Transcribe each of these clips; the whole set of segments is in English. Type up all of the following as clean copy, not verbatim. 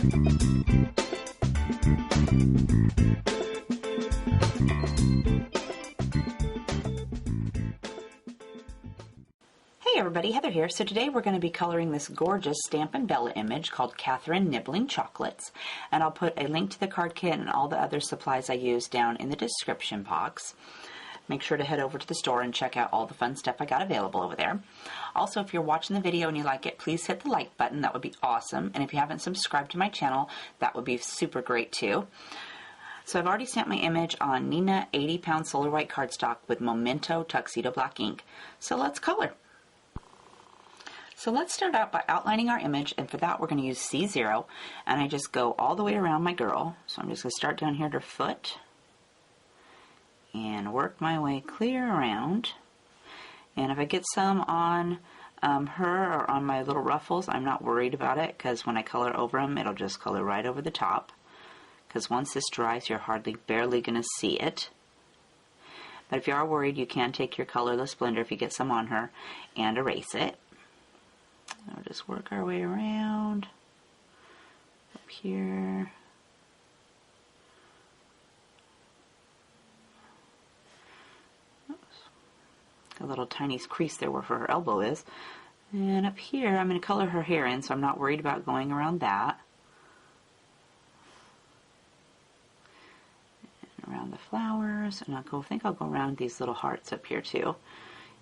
Hey everybody, Heather here. So today we're going to be coloring this gorgeous Stampin' Bella image called Catherine Nibbling Chocolates. And I'll put a link to the card kit and all the other supplies I use down in the description box. Make sure to head over to the store and check out all the fun stuff I got available over there. Also, if you're watching the video and you like it, please hit the like button. That would be awesome. And if you haven't subscribed to my channel, that would be super great too. So I've already stamped my image on Neenah 80-pound Solar White cardstock with Memento Tuxedo Black ink. So let's color. So let's start out by outlining our image, and for that we're going to use C0, and I just go all the way around my girl. So I'm just going to start down here at her foot and work my way clear around. And if I get some on her or on my little ruffles, I'm not worried about it, because when I color over them, it'll just color right over the top. Because once this dries, you're barely going to see it. But if you are worried, you can take your colorless blender if you get some on her and erase it. We'll just work our way around up here. Oops. A little tiny crease there where her elbow is. And up here, I'm going to color her hair in, so I'm not worried about going around that. And around the flowers, and I think I'll go around these little hearts up here too,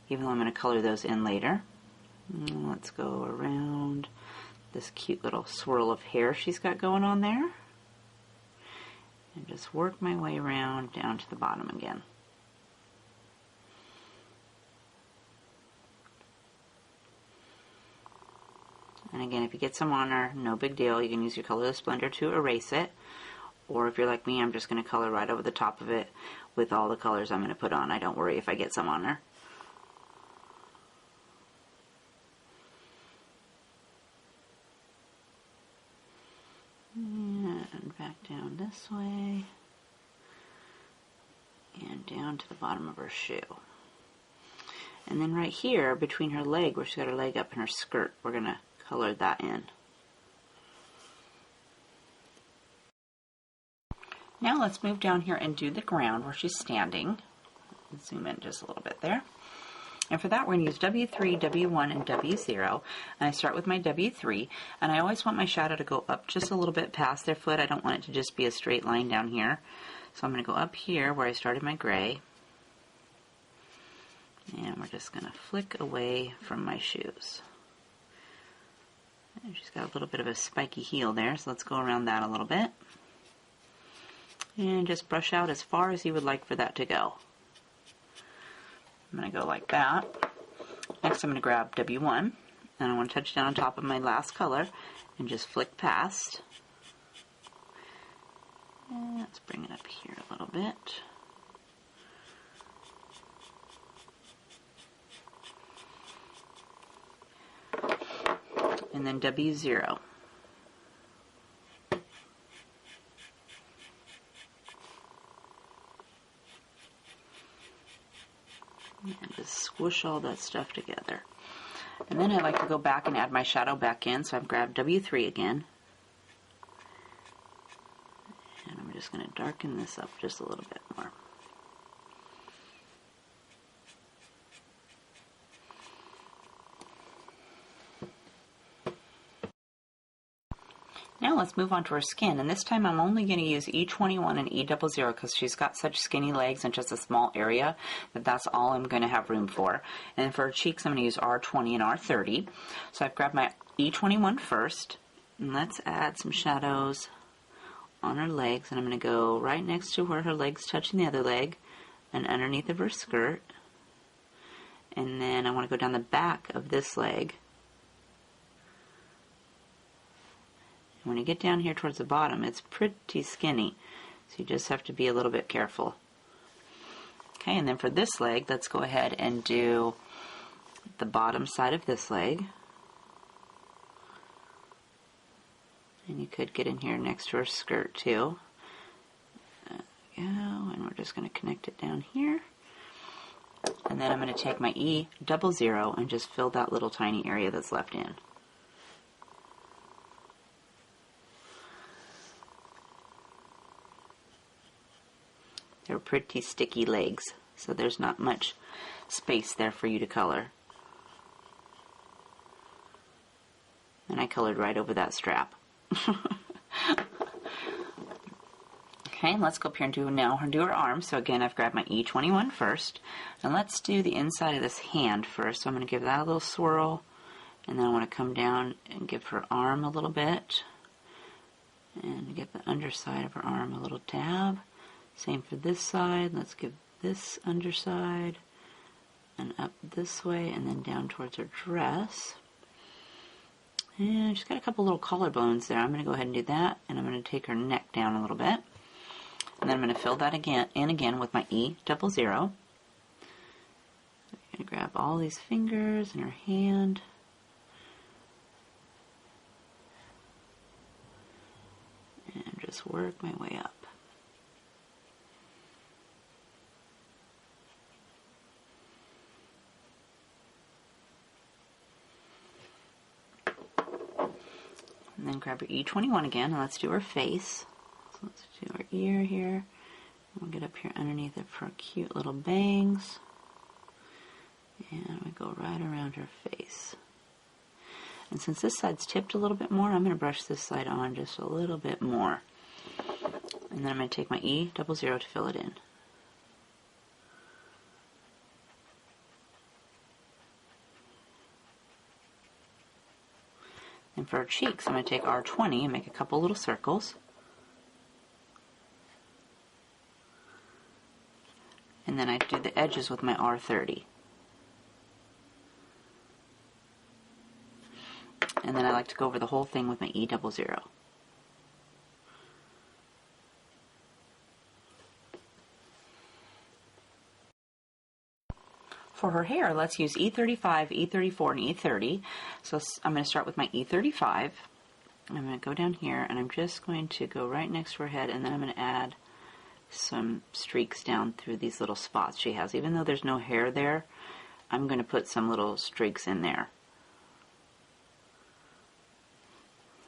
even though I'm going to color those in later. Let's go around this cute little swirl of hair she's got going on there. And just work my way around down to the bottom again. And again, if you get some on her, no big deal. You can use your colorless blender to erase it. Or if you're like me, I'm just going to color right over the top of it with all the colors I'm going to put on. I don't worry if I get some on her. And back down this way, and down to the bottom of her shoe. And then right here, between her leg, where she's got her leg up in her skirt, we're going to color that in. Now let's move down here and do the ground where she's standing. Zoom in just a little bit there. And for that, we're going to use W3, W1, and W0. And I start with my W3, and I always want my shadow to go up just a little bit past their foot. I don't want it to just be a straight line down here. So I'm going to go up here where I started my gray. And we're just going to flick away from my shoes. And she's got a little bit of a spiky heel there, so let's go around that a little bit. And just brush out as far as you would like for that to go. I'm going to go like that. Next I'm going to grab W1, and I want to touch down on top of my last color and just flick past. And let's bring it up here a little bit. And then W0. And just swoosh all that stuff together. And then I like to go back and add my shadow back in, so I've grabbed W3 again. And I'm just going to darken this up just a little bit more. Now let's move on to her skin, and this time I'm only going to use E21 and E00 because she's got such skinny legs and just a small area that that's all I'm going to have room for. And then for her cheeks I'm going to use R20 and R30. So I've grabbed my E21 first, and let's add some shadows on her legs, and I'm going to go right next to where her leg's touching the other leg and underneath of her skirt. And then I want to go down the back of this leg. When you get down here towards the bottom, it's pretty skinny, so you just have to be a little bit careful. Okay, and then for this leg, let's go ahead and do the bottom side of this leg. And you could get in here next to her skirt too. There we go, and we're just going to connect it down here. And then I'm going to take my E00 and just fill that little tiny area that's left in. They're pretty sticky legs, so there's not much space there for you to color. And I colored right over that strap. Okay, let's go up here and do her arm. So again, I've grabbed my E21 first. And let's do the inside of this hand first. So I'm going to give that a little swirl. And then I want to come down and give her arm a little bit. And give the underside of her arm a little dab. Same for this side. Let's give this underside. And up this way and then down towards her dress. And she's got a couple little collarbones there. I'm going to go ahead and do that. And I'm going to take her neck down a little bit. And then I'm going to fill that again with my E00. I'm going to grab all these fingers in her hand. And just work my way up. And then grab your E21 again, and let's do her face. So let's do her ear here. We'll get up here underneath it for cute little bangs. And we go right around her face. And since this side's tipped a little bit more, I'm going to brush this side on just a little bit more. And then I'm going to take my E00 to fill it in. And for her cheeks, I'm going to take R20 and make a couple little circles. And then I do the edges with my R30. And then I like to go over the whole thing with my E00. For her hair, let's use E35, E34, and E30. So I'm going to start with my E35. I'm going to go down here, and I'm just going to go right next to her head, and then I'm going to add some streaks down through these little spots she has. Even though there's no hair there, I'm going to put some little streaks in there.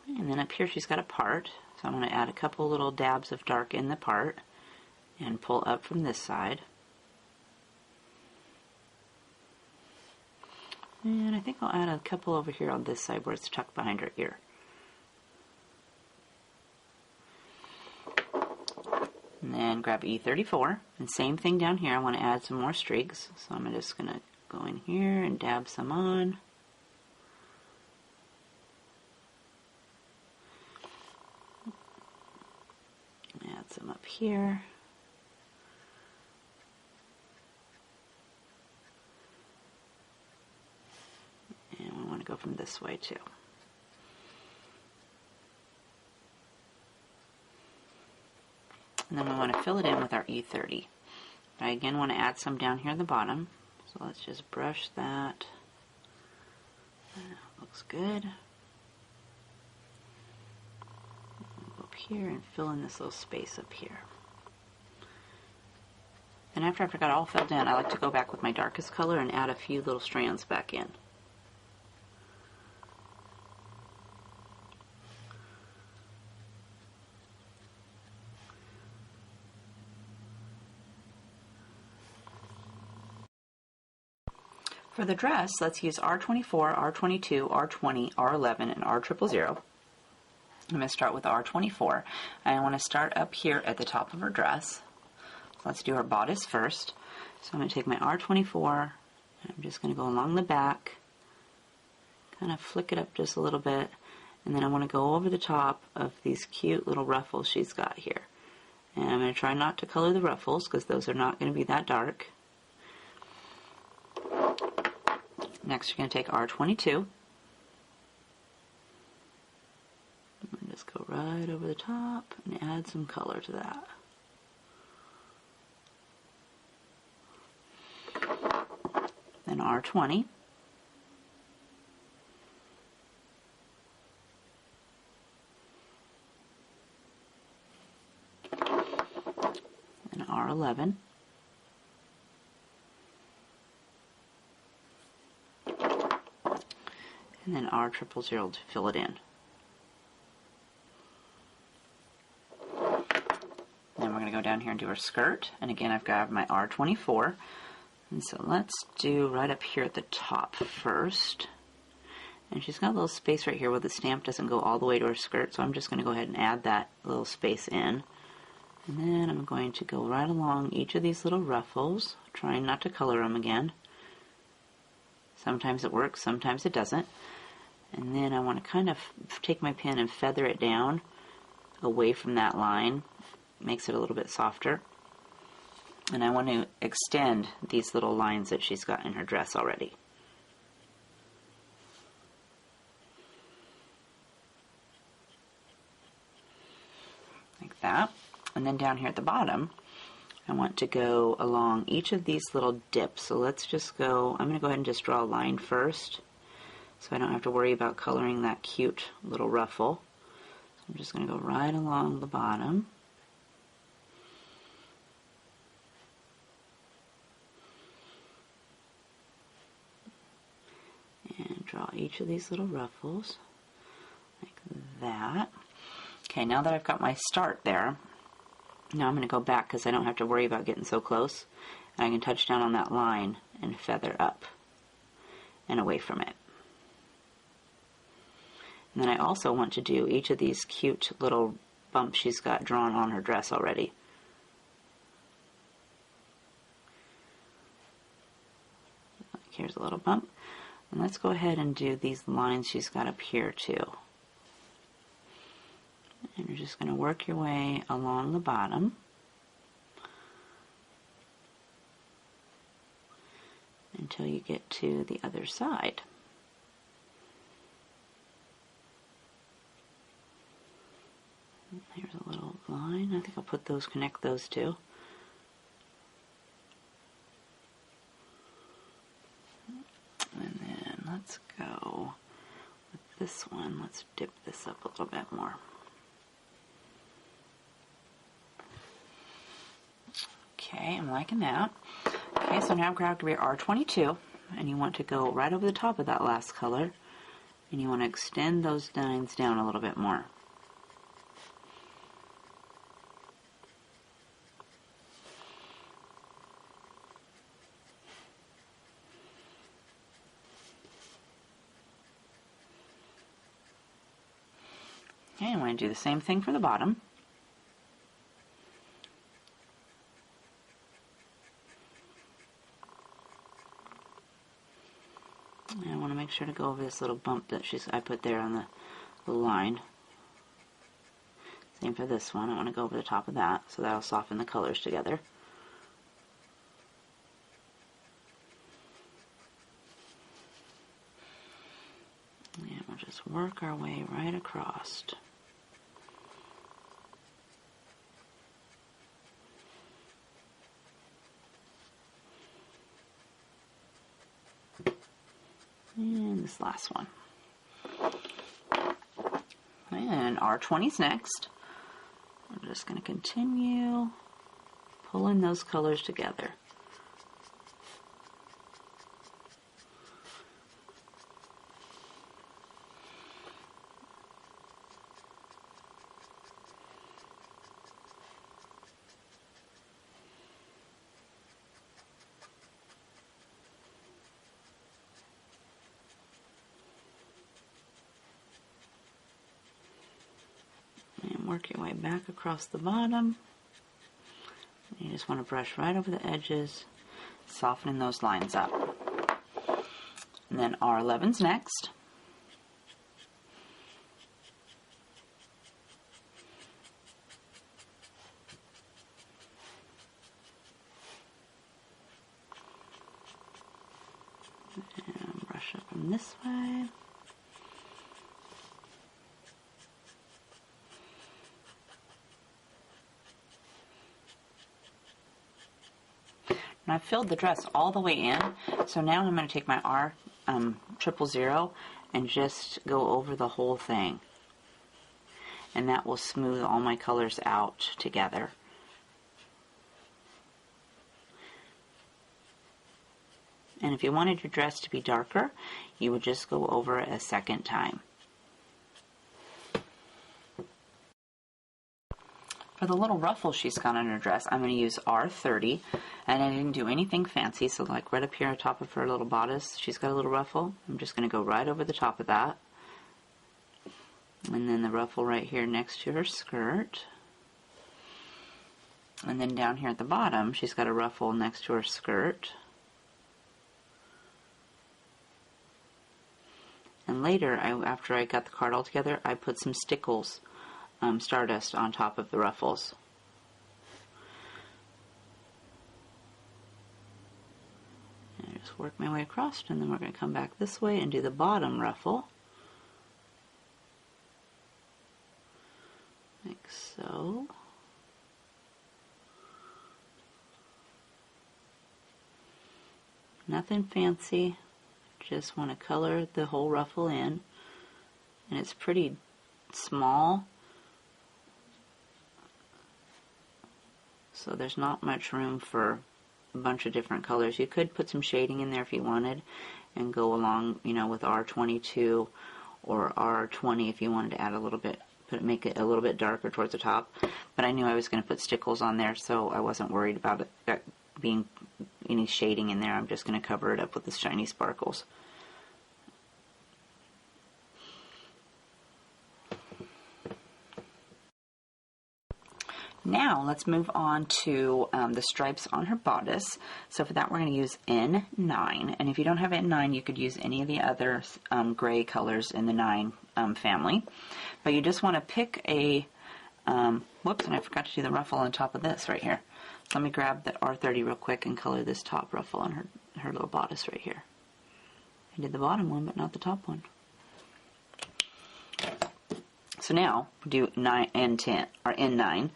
And then up here she's got a part, so I'm going to add a couple little dabs of dark in the part, and pull up from this side. And I think I'll add a couple over here on this side where it's tucked behind her ear. And then grab E34, and same thing down here. I want to add some more streaks, so I'm just going to go in here and dab some on. Add some up here. And we want to go from this way too. And then we want to fill it in with our E30. I again want to add some down here at the bottom. So let's just brush that. Looks good. Go up here and fill in this little space up here. And after I've got it all filled in, I like to go back with my darkest color and add a few little strands back in. For the dress, let's use R24, R22, R20, R11, and R000. I'm going to start with R24. I want to start up here at the top of her dress. Let's do her bodice first. So I'm going to take my R24, and I'm just going to go along the back, kind of flick it up just a little bit, and then I want to go over the top of these cute little ruffles she's got here. And I'm going to try not to color the ruffles because those are not going to be that dark. Next, you're going to take R22. And just go right over the top and add some color to that. Then R20. And R11. And then R000 to fill it in. Then we're going to go down here and do her skirt. And again, I've got my R24. And so let's do right up here at the top first. And she's got a little space right here where the stamp doesn't go all the way to her skirt, so I'm just going to go ahead and add that little space in. And then I'm going to go right along each of these little ruffles, trying not to color them again. Sometimes it works, sometimes it doesn't. And then I want to kind of take my pen and feather it down away from that line. Makes it a little bit softer. And I want to extend these little lines that she's got in her dress already. Like that. And then down here at the bottom, I want to go along each of these little dips. So let's just go, I'm going to go ahead and just draw a line first, so I don't have to worry about coloring that cute little ruffle. So I'm just going to go right along the bottom. And draw each of these little ruffles, like that. Okay, now that I've got my start there, now I'm going to go back because I don't have to worry about getting so close. And I can touch down on that line and feather up and away from it. And then I also want to do each of these cute little bumps she's got drawn on her dress already. Here's a little bump. And let's go ahead and do these lines she's got up here too. And you're just going to work your way along the bottom until you get to the other side. Here's a little line. I think I'll put those, connect those two. And then let's go with this one. Let's dip this up a little bit more. Okay, I'm liking that. Okay, so now grab your R22, and you want to go right over the top of that last color, and you want to extend those lines down a little bit more. Okay, I'm going to do the same thing for the bottom. I want to make sure to go over this little bump that I put there on the line. Same for this one. I want to go over the top of that, so that'll soften the colors together. And we'll just work our way right across. And this last one. And R20's next. I'm just going to continue pulling those colors together. Work your way back across the bottom. You just want to brush right over the edges, softening those lines up. And then R11's next. And brush up them this way. And I've filled the dress all the way in, so now I'm going to take my R000 and just go over the whole thing. And that will smooth all my colors out together. And if you wanted your dress to be darker, you would just go over it a second time. For the little ruffle she's got on her dress, I'm going to use R30, and I didn't do anything fancy, so like right up here on top of her little bodice, she's got a little ruffle. I'm just going to go right over the top of that. And then the ruffle right here next to her skirt. And then down here at the bottom, she's got a ruffle next to her skirt. And later, after I got the card all together, I put some stickles, stardust on top of the ruffles. And I just work my way across, and then we're going to come back this way and do the bottom ruffle. Like so. Nothing fancy. Just want to color the whole ruffle in, and it's pretty small, so there's not much room for a bunch of different colors. You could put some shading in there if you wanted and go along, you know, with R22 or R20 if you wanted to add a little bit, make it a little bit darker towards the top, but I knew I was going to put stickles on there, so I wasn't worried about it being any shading in there. I'm just going to cover it up with the shiny sparkles. Now let's move on to the stripes on her bodice. So for that we're going to use N9, and if you don't have N9 you could use any of the other gray colors in the 9 family, but you just want to pick a whoops, and I forgot to do the ruffle on top of this right here. So let me grab the R30 real quick and color this top ruffle on her little bodice right here. I did the bottom one, but not the top one. So now we do N10 or N9,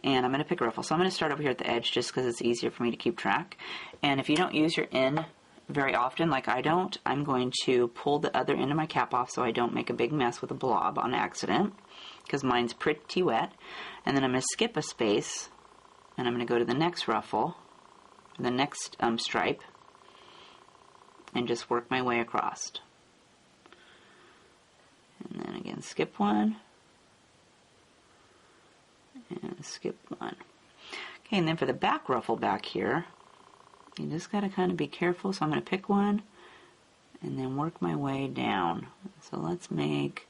and I'm going to pick a ruffle. So I'm going to start over here at the edge just because it's easier for me to keep track. And if you don't use your N very often, like I don't, I'm going to pull the other end of my cap off so I don't make a big mess with a blob on accident, because mine's pretty wet. And then I'm going to skip a space, and I'm going to go to the next ruffle, the next stripe, and just work my way across. And then again, skip one, and skip one. Okay, and then for the back ruffle back here, you just got to kind of be careful. So I'm going to pick one, and then work my way down. So let's make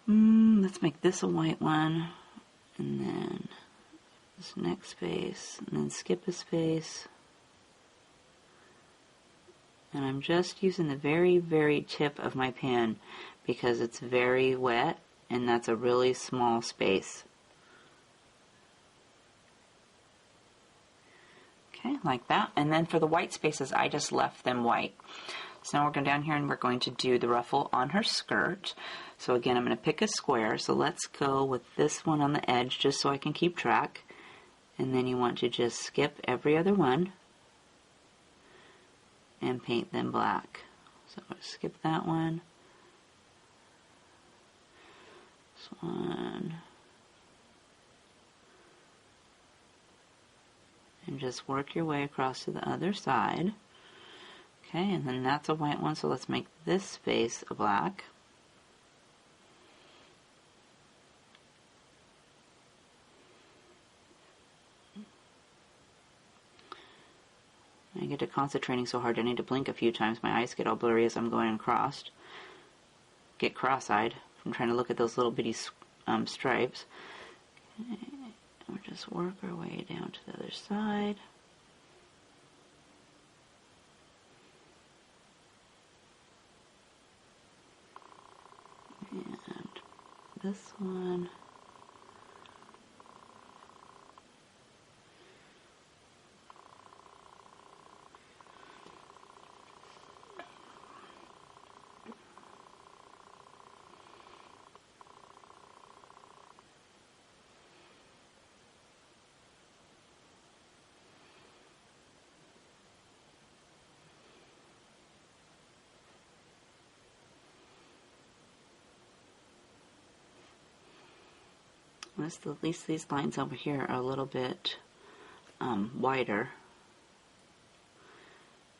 this a white one, and then this next space, and then skip a space. And I'm just using the very, very tip of my pen because it's very wet, and that's a really small space. Okay, like that. And then for the white spaces, I just left them white. So now we're going down here and we're going to do the ruffle on her skirt. So again, I'm going to pick a square. So let's go with this one on the edge just so I can keep track. And then you want to just skip every other one and paint them black. So I'm going to skip that one. This one. And just work your way across to the other side. Okay, and then that's a white one, so let's make this space a black. I get to concentrating so hard I need to blink a few times. My eyes get all blurry as I'm going across. Get cross-eyed from trying to look at those little bitty stripes. Okay. We'll just work our way down to the other side. And this one. At least these lines over here are a little bit wider.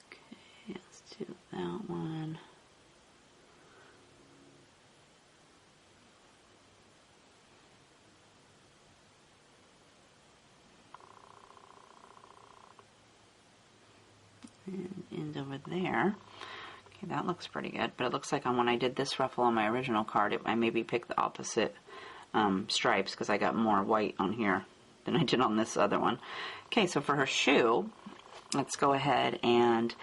Okay, let's do that one. And over there, okay, that looks pretty good, but it looks like when I did this ruffle on my original card, I maybe picked the opposite stripes because I got more white on here than I did on this other one. Okay, so for her shoe, let's go ahead and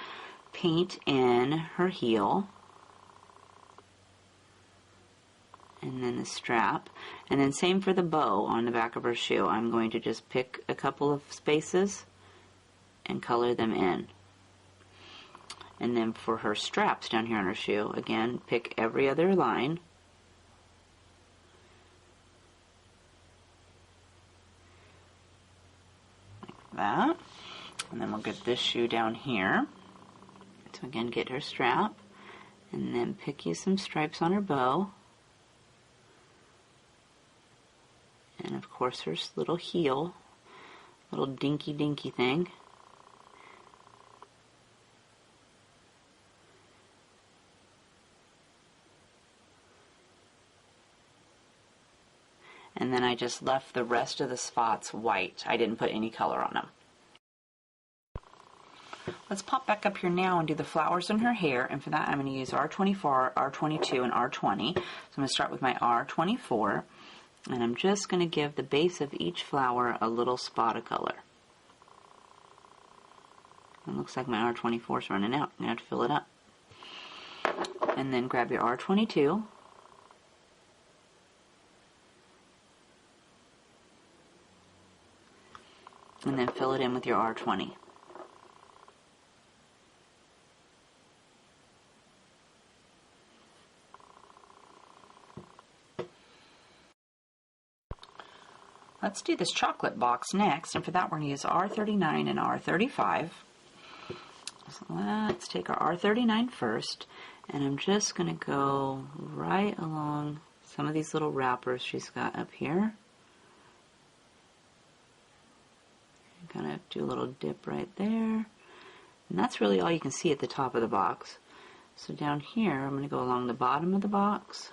paint in her heel, and then the strap, and then same for the bow on the back of her shoe. I'm going to just pick a couple of spaces and color them in. And then for her straps down here on her shoe, again, pick every other line. Like that. And then we'll get this shoe down here. So again, get her strap, and then pick you some stripes on her bow. And of course her little heel, little dinky thing. And then I just left the rest of the spots white. I didn't put any color on them. Let's pop back up here now and do the flowers in her hair, and for that I'm going to use R24, R22, and R20. So I'm going to start with my R24, and I'm just going to give the base of each flower a little spot of color. It looks like my R24 is running out. I'm going to have to fill it up. And then grab your R22, and then fill it in with your R20. Let's do this chocolate box next, and for that we're going to use R39 and R35. So let's take our R39 first, and I'm just going to go right along some of these little wrappers she's got up here. I'm going to do a little dip right there, and that's really all you can see at the top of the box. So down here I'm going to go along the bottom of the box.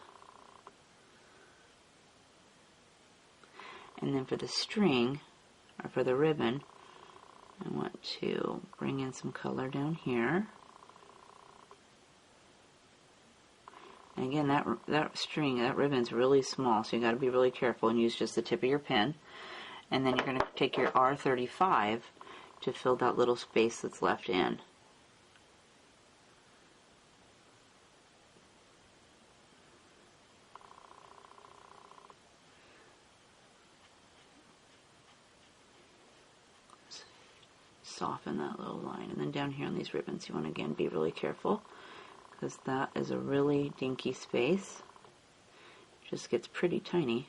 And then for the string, or for the ribbon, I want to bring in some color down here. And again, that string, that ribbon's really small, so you got to be really careful and use just the tip of your pen. And then you're going to take your R35 to fill that little space that's left in. Soften that little line, and then down here on these ribbons you want to again be really careful because that is a really dinky space. It just gets pretty tiny.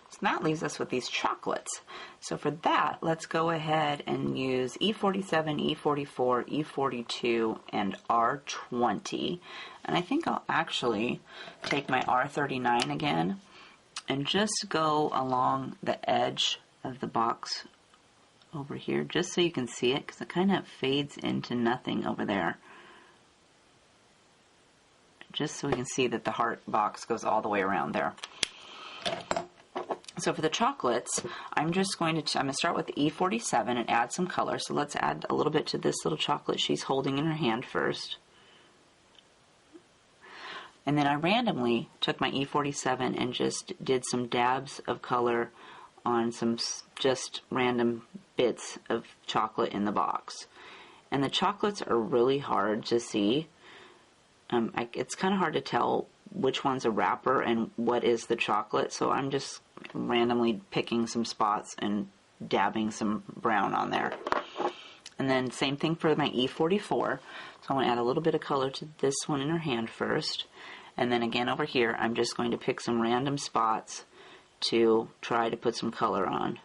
So that leaves us with these chocolates. So for that, let's go ahead and use E47, E44, E42, and R20. And I think I'll actually take my R39 again and just go along the edge of the box over here, just so you can see it, because it kind of fades into nothing over there. Just so we can see that the heart box goes all the way around there. So for the chocolates, I'm going to start with the E47 and add some color. So let's add a little bit to this little chocolate she's holding in her hand first. And then I randomly took my E47 and just did some dabs of color on some just random bits of chocolate in the box. And the chocolates are really hard to see. It's kind of hard to tell which one's a wrapper and what is the chocolate, so I'm just randomly picking some spots and dabbing some brown on there. And then same thing for my E44. So I want to add a little bit of color to this one in her hand first, and then again over here I'm just going to pick some random spots to try to put some color on.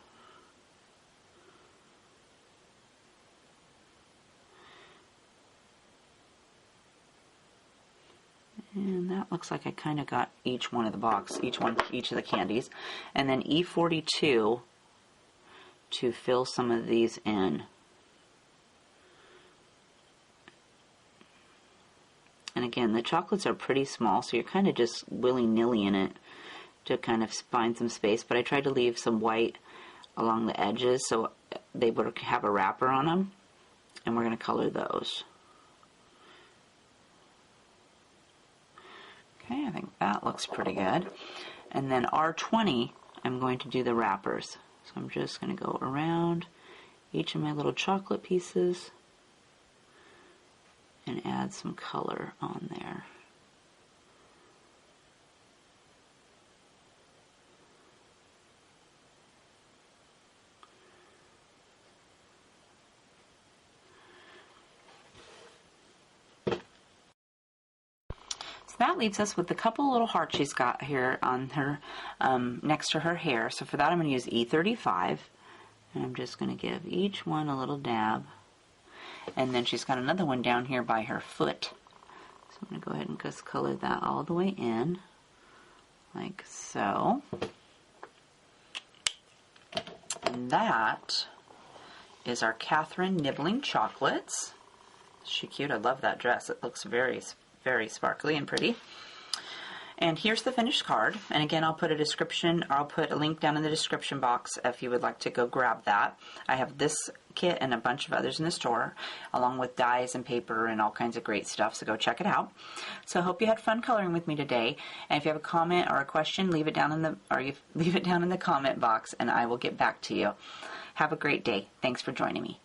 And that looks like I kind of got each one of the box, each of the candies. And then E42 to fill some of these in. And again, the chocolates are pretty small, so you're kind of just willy-nilly in it to kind of find some space. But I tried to leave some white along the edges so they would have a wrapper on them. And we're going to color those. Okay, I think that looks pretty good. And then R20, I'm going to do the wrappers. So I'm just going to go around each of my little chocolate pieces and add some color on there. So that leaves us with the couple little hearts she's got here on her, next to her hair. So for that I'm going to use E35, and I'm just going to give each one a little dab. And then she's got another one down here by her foot. So I'm going to go ahead and just color that all the way in, like so. And that is our Catherine Nibbling chocolates. Is she cute? I love that dress. It looks very, very sparkly and pretty. And here's the finished card. And again, I'll put a description, or I'll put a link down in the description box if you would like to go grab that. I have this kit and a bunch of others in the store, along with dies and paper and all kinds of great stuff, so go check it out. So I hope you had fun coloring with me today. And if you have a comment or a question, leave it down in the comment box and I will get back to you. Have a great day. Thanks for joining me.